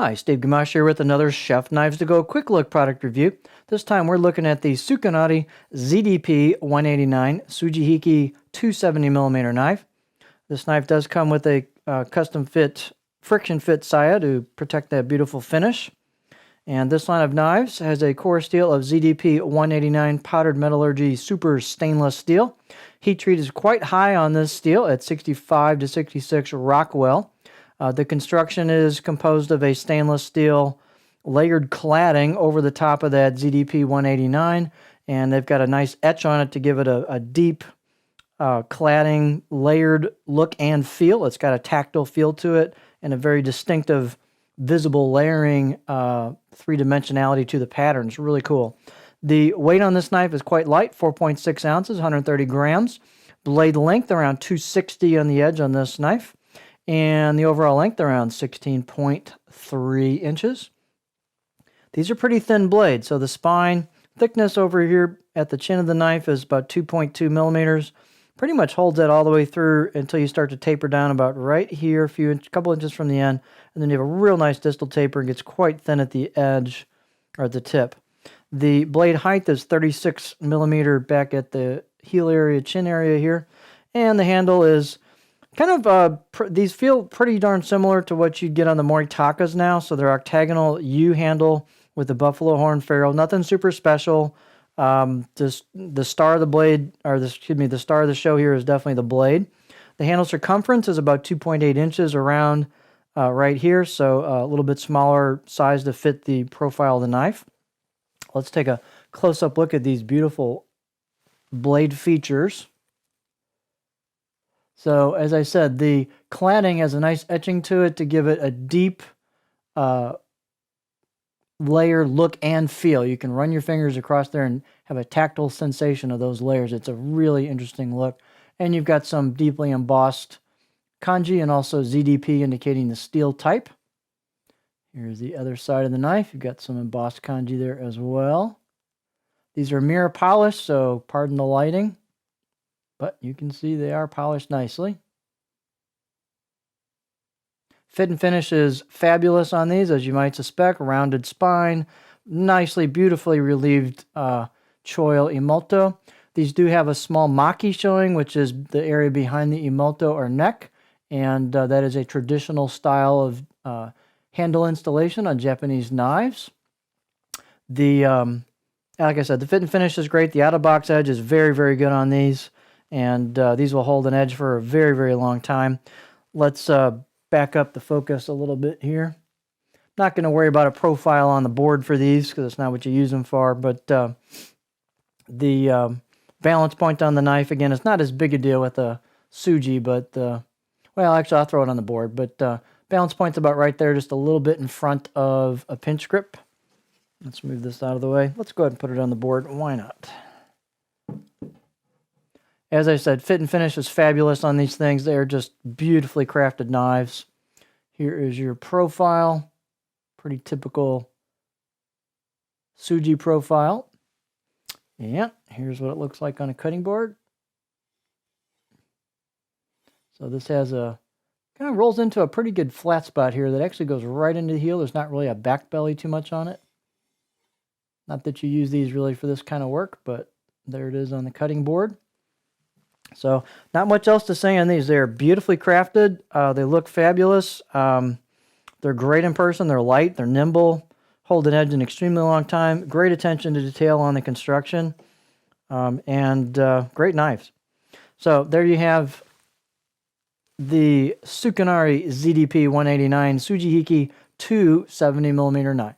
Hi, Steve Gamache here with another Chef Knives to Go quick look product review. This time we're looking at the Sukenari ZDP 189 Sujihiki 270mm knife. This knife does come with a custom fit, friction fit saya to protect that beautiful finish. And this line of knives has a core steel of ZDP 189 powdered metallurgy super stainless steel. Heat treat is quite high on this steel at 65 to 66 Rockwell. The construction is composed of a stainless steel layered cladding over the top of that ZDP 189, and they've got a nice etch on it to give it a deep cladding layered look and feel. It's got a tactile feel to it and a very distinctive visible layering three-dimensionality to the pattern. It's really cool. The weight on this knife is quite light, 4.6 ounces, 130 grams. Blade length around 260 on the edge on this knife. And the overall length around 16.3 inches. These are pretty thin blades, so the spine thickness over here at the chin of the knife is about 2.2 millimeters. Pretty much holds that all the way through until you start to taper down about right here, a couple inches from the end, and then you have a real nice distal taper and gets quite thin at the edge or at the tip. The blade height is 36 millimeter back at the heel area, chin area here, and the handle is kind of, these feel pretty darn similar to what you'd get on the Moritakas now. So they're octagonal U handle with the buffalo horn ferrule. Nothing super special. Just the star of the blade, or the star of the show here is definitely the blade. The handle circumference is about 2.8 inches around right here. So a little bit smaller size to fit the profile of the knife. Let's take a close-up look at these beautiful blade features. So, as I said, the cladding has a nice etching to it to give it a deep layer look and feel. You can run your fingers across there and have a tactile sensation of those layers. It's a really interesting look. And you've got some deeply embossed kanji and also ZDP indicating the steel type. Here's the other side of the knife. You've got some embossed kanji there as well. These are mirror polished, so pardon the lighting. But you can see they are polished nicely. Fit and finish is fabulous on these, as you might suspect. Rounded spine, nicely, beautifully relieved choil emulto. These do have a small maki showing, which is the area behind the emulto or neck. And that is a traditional style of handle installation on Japanese knives. Like I said, the fit and finish is great. The out-of-box edge is very, very good on these. And these will hold an edge for a very, very long time. Let's back up the focus a little bit here. Not going to worry about a profile on the board for these because it's not what you use them for. But the valance point on the knife, again, it's not as big a deal with a Suji. But, well, actually, I'll throw it on the board. But valance point's about right there, just a little bit in front of a pinch grip. Let's move this out of the way. Let's go ahead and put it on the board. Why not? As I said, fit and finish is fabulous on these things. They are just beautifully crafted knives. Here is your profile. Pretty typical Suji profile. Yeah, here's what it looks like on a cutting board. So this has kind of rolls into a pretty good flat spot here that actually goes right into the heel. There's not really a back belly too much on it. Not that you use these really for this kind of work, but there it is on the cutting board. So, not much else to say on these. They're beautifully crafted. They look fabulous. They're great in person. They're light. They're nimble. Hold an edge an extremely long time. Great attention to detail on the construction. And great knives. So, there you have the Sukenari ZDP 189 Sujihiki 270mm knife.